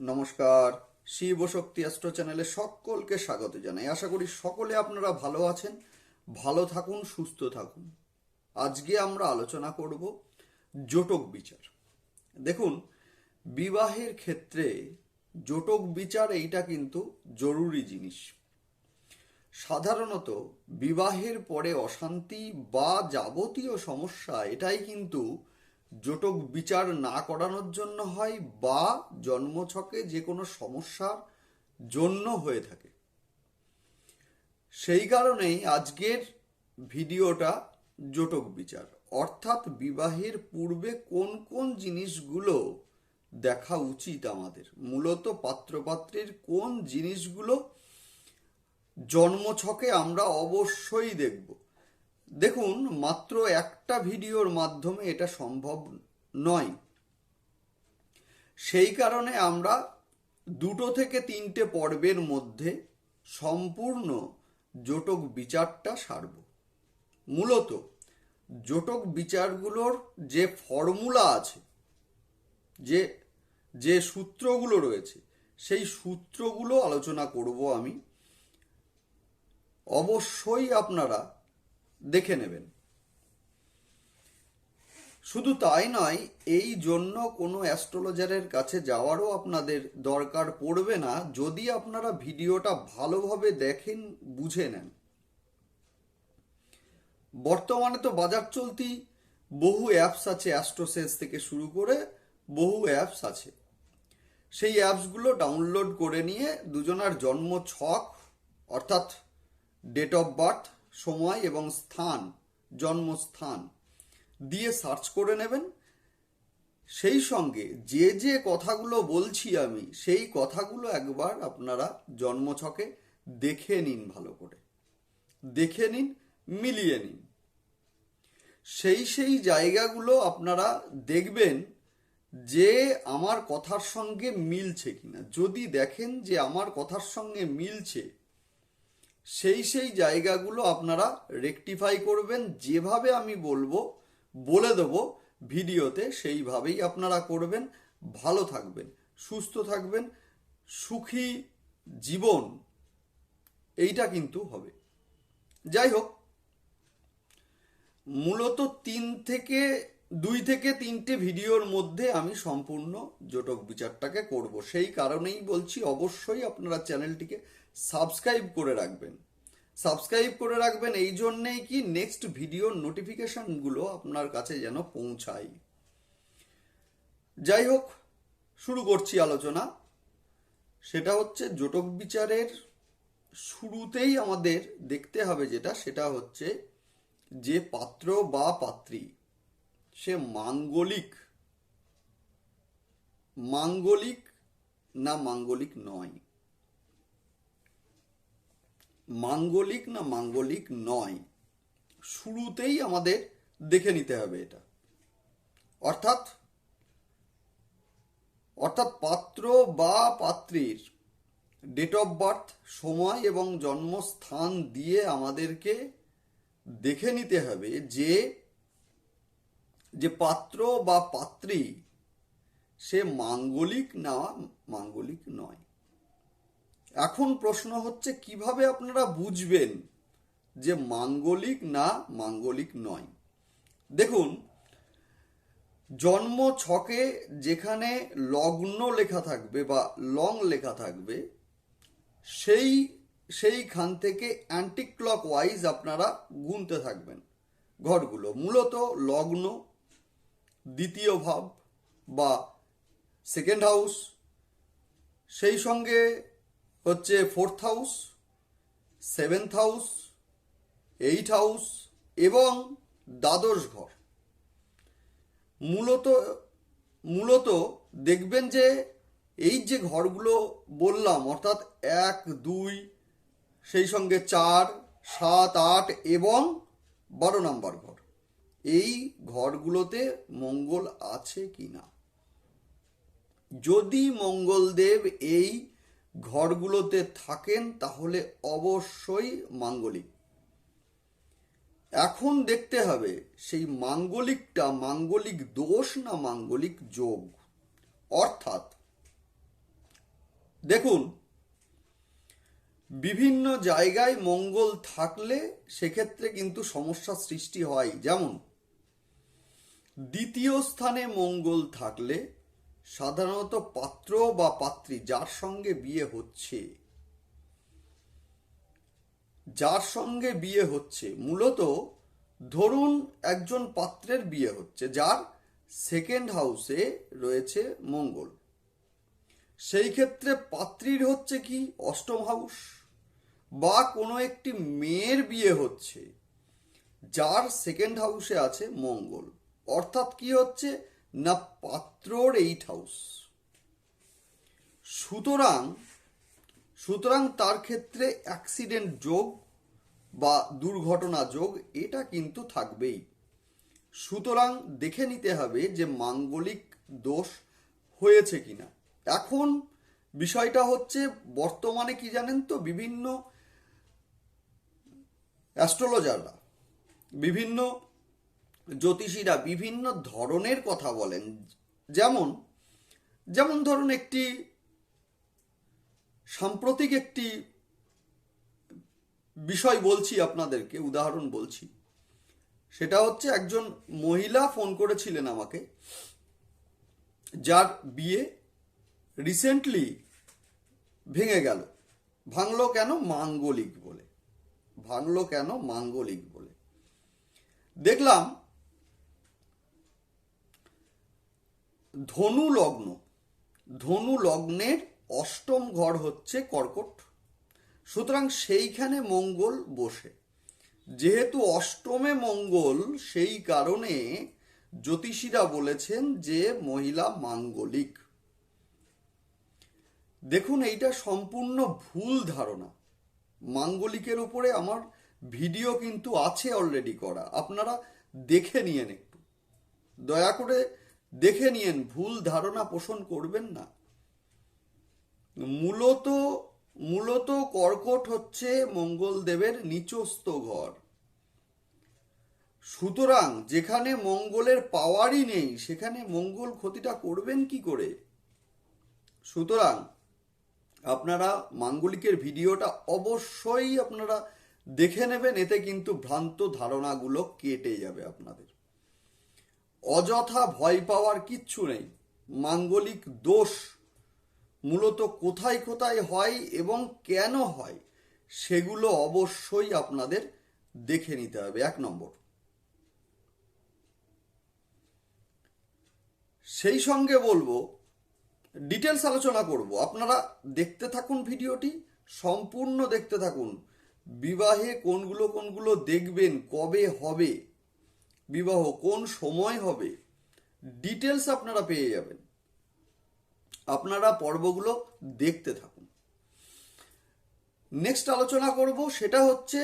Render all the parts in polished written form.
নমস্কার। শিব শক্তি অ্যাস্ট্রো চ্যানেলে সকলকে স্বাগত জানাই। আশা করি সকলে আপনারা ভালো আছেন, ভালো থাকুন, সুস্থ থাকুন। আজকে আমরা আলোচনা করব জটক বিচার। দেখুন, বিবাহের ক্ষেত্রে জটক বিচার এইটা কিন্তু জরুরি জিনিস। সাধারণত বিবাহের পরে অশান্তি বা যাবতীয় সমস্যা এটাই কিন্তু জটক বিচার না করানোর জন্য হয় বা জন্মছকে যে কোনো সমস্যার জন্য হয়ে থাকে। সেই কারণেই আজকের ভিডিওটা জটক বিচার, অর্থাৎ বিবাহের পূর্বে কোন কোন জিনিসগুলো দেখা উচিত আমাদের, মূলত পাত্রপাত্রীর কোন জিনিসগুলো জন্মছকে আমরা অবশ্যই দেখব। দেখুন, মাত্র একটা ভিডিওর মাধ্যমে এটা সম্ভব নয়। সেই কারণে আমরা 2 থেকে 3টে পর্বের মধ্যে সম্পূর্ণ জটক বিচারটা সারব। মূলত জটক বিচারগুলোর যে ফর্মুলা আছে, যে যে সূত্রগুলো রয়েছে, সেই সূত্রগুলো আলোচনা করব আমি। অবশ্যই আপনারা দেখে নেবেন। শুধু তাই নয়, এই জন্য কোনো অ্যাস্ট্রোলজারের কাছে যাওয়ারও আপনাদের দরকার পড়বে না, যদি আপনারা ভিডিওটা ভালোভাবে দেখেন, বুঝে নেন। বর্তমানে তো বাজার চলতি বহু অ্যাপস আছে, অ্যাস্ট্রোসেন্স থেকে শুরু করে বহু অ্যাপস আছে। সেই অ্যাপসগুলো ডাউনলোড করে নিয়ে দুজনার জন্ম ছক, অর্থাৎ ডেট অফ বার্থ, সময় এবং স্থান, জন্মস্থান দিয়ে সার্চ করে নেবেন। সেই সঙ্গে যে যে কথাগুলো বলছি আমি, সেই কথাগুলো একবার আপনারা জন্মছকে দেখে নিন, ভালো করে দেখে নিন, মিলিয়ে নিন। সেই জায়গাগুলো আপনারা দেখবেন যে আমার কথার সঙ্গে মিলছে কিনা। যদি দেখেন যে আমার কথার সঙ্গে মিলছে, সেই জায়গাগুলো আপনারা রেকটিফাই করবেন। যেভাবে আমি বলে দেবো ভিডিওতে, সেইভাবেই আপনারা করবেন। ভালো থাকবেন, সুস্থ থাকবেন, সুখী জীবন এইটা কিন্তু হবে। যাই হোক, মূলত 2 থেকে 3টে ভিডিওর মধ্যে আমি সম্পূর্ণ জটক বিচারটাকে করব। সেই কারণেই বলছি, অবশ্যই আপনারা চ্যানেলটিকে সাবস্ক্রাইব করে রাখবেন। সাবস্ক্রাইব করে রাখবেন এই জন্যেই কি, নেক্সট ভিডিওর নোটিফিকেশনগুলো আপনার কাছে যেন পৌঁছায়। যাই হোক, শুরু করছি আলোচনা। সেটা হচ্ছে জটক বিচারের শুরুতেই আমাদের দেখতে হবে যেটা, সেটা হচ্ছে যে পাত্র বা পাত্রী সে মাঙ্গলিক না মাঙ্গলিক নয়। মাঙ্গলিক না মাঙ্গলিক নয়, শুরুতেই আমাদের দেখে নিতে হবে এটা। অর্থাৎ পাত্র বা পাত্রীর ডেট অফ বার্থ, সময় এবং জন্মস্থান দিয়ে আমাদেরকে দেখে নিতে হবে যে পাত্র বা পাত্রী সে মাঙ্গলিক না মাঙ্গলিক নয়। এখন প্রশ্ন হচ্ছে, কিভাবে আপনারা বুঝবেন যে মাঙ্গলিক না মাঙ্গলিক নয়? দেখুন, জন্ম ছকে যেখানে লগ্ন লেখা থাকবে বা লং লেখা থাকবে, সেইখান থেকে অ্যান্টি ক্লক ওয়াইজ আপনারা গুনতে থাকবেন ঘরগুলো। মূলত লগ্ন, দ্বিতীয় ভাব বা সেকেন্ড হাউস, সেই সঙ্গে হচ্ছে 4th house, 7th house, 8th house এবং দ্বাদশ ঘর। মূলত দেখবেন যে এই যে ঘরগুলো বললাম, অর্থাৎ 1, 2, সেই সঙ্গে 4, 7, 8 এবং 12 নম্বর ঘর, এই ঘরগুলোতে মঙ্গল আছে কিনা। যদি মঙ্গলদেব এই ঘরগুলোতে থাকেন তাহলে অবশ্যই মাঙ্গলিক। এখন দেখতে হবে সেই মাঙ্গলিকটা মাঙ্গলিক দোষ না মাঙ্গলিক যোগ। অর্থাৎ দেখুন, বিভিন্ন জায়গায় মঙ্গল থাকলে সেক্ষেত্রে কিন্তু সমস্যা সৃষ্টি হয়। যেমন দ্বিতীয় স্থানে মঙ্গল থাকলে সাধারণত পাত্র বা পাত্রী যার সঙ্গে বিয়ে হচ্ছে মূলত ধরুন একজন পাত্রের বিয়ে হচ্ছে যার সেকেন্ড হাউসে রয়েছে মঙ্গল, সেই ক্ষেত্রে পাত্রীর হচ্ছে কি অষ্টম হাউস, বা কোনো একটি মেয়ের বিয়ে হচ্ছে যার সেকেন্ড হাউসে আছে মঙ্গল, অর্থাৎ কি হচ্ছে না পাত্রর 8 হাউস। সুতরাং তার ক্ষেত্রে অ্যাক্সিডেন্ট যোগ বা দুর্ঘটনা যোগ এটা কিন্তু থাকবেই। সুতরাং দেখে নিতে হবে যে মাঙ্গলিক দোষ হয়েছে কিনা। এখন বিষয়টা হচ্ছে বর্তমানে কি জানেন তো, বিভিন্ন অ্যাস্ট্রোলজাররা, বিভিন্ন জ্যোতিষীরা বিভিন্ন ধরনের কথা বলেন। যেমন ধরুন একটি সাম্প্রতিক একটি বিষয় বলছি আপনাদেরকে, উদাহরণ বলছি। সেটা হচ্ছে একজন মহিলা ফোন করেছিলেন আমাকে, যার বিয়ে রিসেন্টলি ভেঙে গেল। ভাঙলো কেন? মাঙ্গলিক বলে। দেখলাম ধনু লগ্নের অষ্টম ঘর হচ্ছে কর্কট। সুতরাং সেইখানে মঙ্গল বসে, যেহেতু অষ্টমে মঙ্গল, সেই কারণে জ্যোতিষীরা বলেছেন যে মহিলা মাঙ্গলিক। দেখুন, এইটা সম্পূর্ণ ভুল ধারণা। মাঙ্গলিকের উপরে আমার ভিডিও কিন্তু আছে অলরেডি করা, আপনারা দেখে নিয়েন, একটু দয়া করে দেখে নিয়েন, ভুল ধারণা পোষণ করবেন না। মূলত কর্কট হচ্ছে মঙ্গলদেবের নিচস্থ ঘর। সুতরাং যেখানে মঙ্গলের পাওয়ারই নেই সেখানে মঙ্গল ক্ষতিটা করবেন কি করে? সুতরাং আপনারা মাঙ্গলিকের ভিডিওটা অবশ্যই আপনারা দেখে নেবেন, এতে কিন্তু ভ্রান্ত ধারণাগুলো কেটে যাবে আপনাদের। অযথা ভয় পাওয়ার কিচ্ছু নেই। মাঙ্গলিক দোষ মূলত কোথায় কোথায় হয় এবং কেন হয় সেগুলো অবশ্যই আপনাদের দেখে নিতে হবে। 1 নম্বর, সেই সঙ্গে বলবো, ডিটেলস আলোচনা করব, আপনারা দেখতে থাকুন, ভিডিওটি সম্পূর্ণ দেখতে থাকুন। বিবাহে কোনগুলো দেখবেন, কবে হবে বিবাহ, কোন সময় হবে, ডিটেলস আপনারা পেয়ে যাবেন। আপনারা পর্বগুলো দেখতে থাকুন। নেক্সট আলোচনা করব সেটা হচ্ছে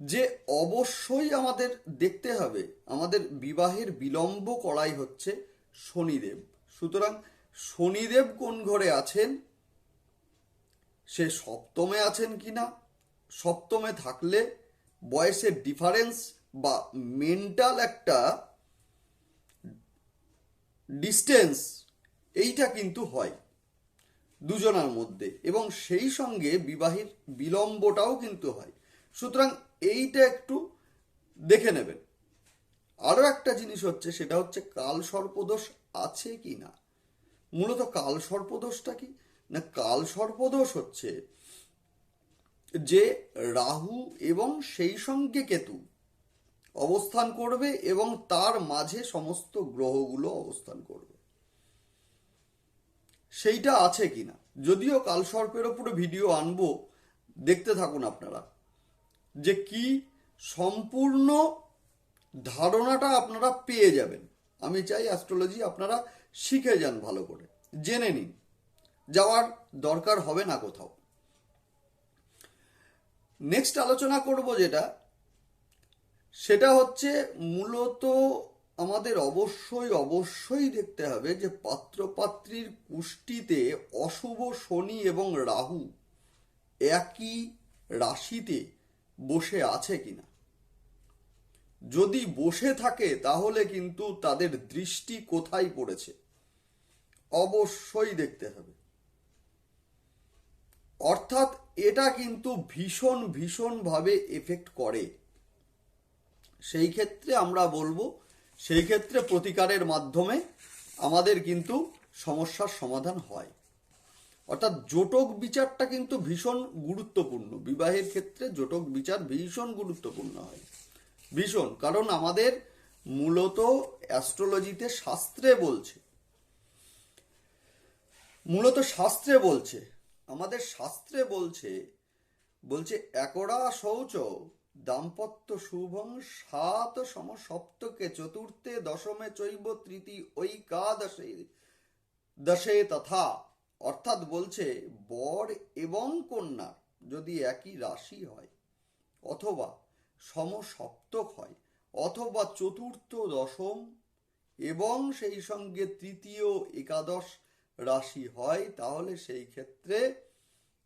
যে অবশ্যই আমাদের দেখতে হবে, আমাদের বিবাহের বিলম্ব করাই হচ্ছে শনিদেব। সুতরাং শনিদেব কোন ঘরে আছেন, সে সপ্তমে আছেন কিনা, সপ্তমে থাকলে বয়সের ডিফারেন্স বা মেন্টাল একটা ডিস্টেন্স এইটা কিন্তু হয় দুজনার মধ্যে, এবং সেই সঙ্গে বিবাহের বিলম্বটাও কিন্তু হয়। সুতরাং এইটা একটু দেখে নেবেন। আরও একটা জিনিস হচ্ছে, সেটা হচ্ছে কাল সর্পদোষ আছে কি না। মূলত কাল সর্পদোষটা কি না, কাল সর্পদোষ হচ্ছে যে রাহু এবং সেই সঙ্গে কেতু অবস্থান করবে এবং তার মাঝে সমস্ত গ্রহগুলো অবস্থান করবে, সেইটা আছে কিনা। যদিও কালসর্পের ওপরে ভিডিও আনবো, দেখতে থাকুন আপনারা, যে কি সম্পূর্ণ ধারণাটা আপনারা পেয়ে যাবেন। আমি চাই অ্যাস্ট্রোলজি আপনারা শিখে যান, ভালো করে জেনে নিন, যাওয়ার দরকার হবে না কোথাও। নেক্সট আলোচনা করব সেটা হচ্ছে মূলত আমাদের অবশ্যই দেখতে হবে যে পাত্রপাত্রীর কুষ্টিতে অশুভ শনি এবং রাহু একই রাশিতে বসে আছে কিনা। যদি বসে থাকে তাহলে কিন্তু তাদের দৃষ্টি কোথায় পড়েছে অবশ্যই দেখতে হবে। অর্থাৎ এটা কিন্তু ভীষণ ভীষণভাবে এফেক্ট করে। সেই ক্ষেত্রে আমরা বলবো, সেই ক্ষেত্রে প্রতিকারের মাধ্যমে আমাদের কিন্তু সমস্যার সমাধান হয়। অর্থাৎ জোটক বিচারটা কিন্তু ভীষণ গুরুত্বপূর্ণ। বিবাহের ক্ষেত্রে জোটক বিচার ভীষণ গুরুত্বপূর্ণ হয়, ভীষণ। কারণ আমাদের মূলত অ্যাস্ট্রোলজিতে শাস্ত্রে বলছে, আমাদের শাস্ত্রে বলছে একরা শৌচ দাম্পত্য শুভং সাত সম সপ্তকে চতুর্থে দশমে চৈব তৃতীয় ঐকাদশে দশে তথা। অর্থাৎ বলছে বর এবং কন্যা যদি একই রাশি হয়, অথবা সমসপ্তক হয়, অথবা চতুর্থ দশম এবং সেই সঙ্গে তৃতীয় একাদশ রাশি হয়, তাহলে সেই ক্ষেত্রে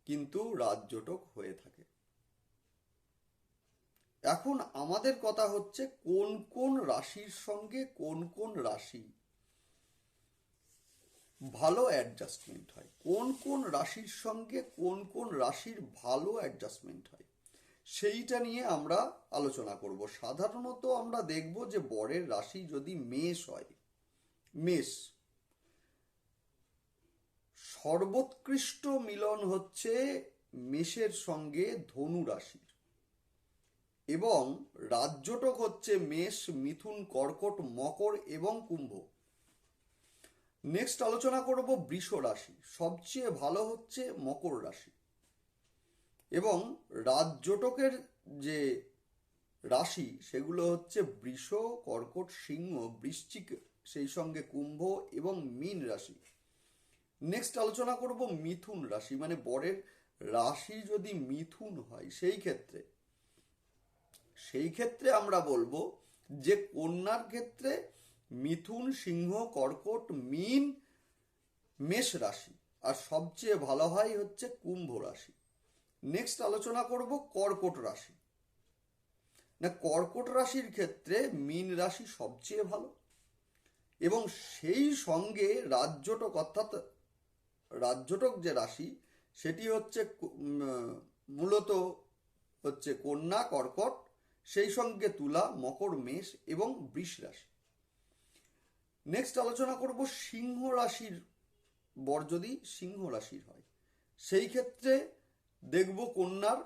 কিন্তু রাজজোটক হয়ে থাকে। এখন আমাদের কথা হচ্ছে কোন কোন রাশির সঙ্গে কোন কোন রাশি ভালো অ্যাডজাস্টমেন্ট হয়, কোন কোন রাশির সঙ্গে কোন কোন রাশির ভালো অ্যাডজাস্টমেন্ট হয়, সেইটা নিয়ে আমরা আলোচনা করব। সাধারণত আমরা দেখব যে বরের রাশি যদি মেষ হয়, মেষ সর্বোৎকৃষ্ট মিলন হচ্ছে মেষের সঙ্গে ধনু রাশির, এবং রাজজোটক হচ্ছে মেষ, মিথুন, কর্কট, মকর এবং কুম্ভ। নেক্সট আলোচনা করব বৃষ রাশি, সবচেয়ে ভালো হচ্ছে মকর রাশি। এবং রাজজোটকের যে রাশি সেগুলো হচ্ছে বৃষ, কর্কট, সিংহ, বৃশ্চিক, সেই সঙ্গে কুম্ভ এবং মীন রাশি। নেক্সট আলোচনা করব মিথুন রাশি, মানে বরের রাশি যদি মিথুন হয়, সেই ক্ষেত্রে আমরা বলবো যে কন্যার ক্ষেত্রে মিথুন, সিংহ, কর্কট, মীন, মেষ রাশি, আর সবচেয়ে ভালো হয় হচ্ছে কুম্ভ রাশি। নেক্সট আলোচনা করব কর্কট রাশি। না, কর্কট রাশির ক্ষেত্রে মীন রাশি সবচেয়ে ভালো, এবং সেই সঙ্গে রাজজোটক, অর্থাৎ রাজজোটক যে রাশি সেটি হচ্ছে মূলত হচ্ছে কন্যা, কর্কট, সেই সঙ্গে তুলা, মকর, মেষ এবং বৃষ রাশি। নেক্সট আলোচনা করব সিংহ রাশির বর যদি সিংহ রাশির হয়, সেই ক্ষেত্রে দেখব কন্যার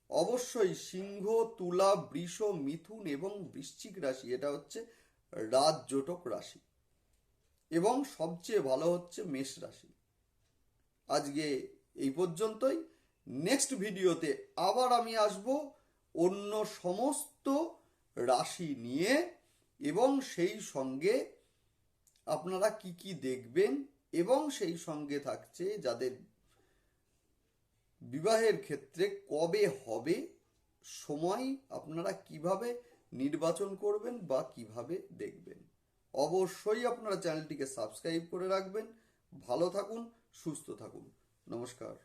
অবশ্যই সিংহ, তুলা, বৃষ, মিথুন এবং বৃশ্চিক রাশি, এটা হচ্ছে রাজজোটক রাশি, এবং সবচেয়ে ভালো হচ্ছে মেষ রাশি। আজকে এই পর্যন্তই। নেক্সট ভিডিওতে আবার আমি আসব অন্য সমস্ত রাশি নিয়ে, এবং সেই সঙ্গে আপনারা কি কি দেখবেন, এবং সেই সঙ্গে থাকছে যাদের বিবাহের ক্ষেত্রে কবে হবে, সময় আপনারা কিভাবে নির্বাচন করবেন বা কিভাবে দেখবেন। অবশ্যই আপনারা চ্যানেলটিকে সাবস্ক্রাইব করে রাখবেন। ভালো থাকুন, সুস্থ থাকুন। নমস্কার।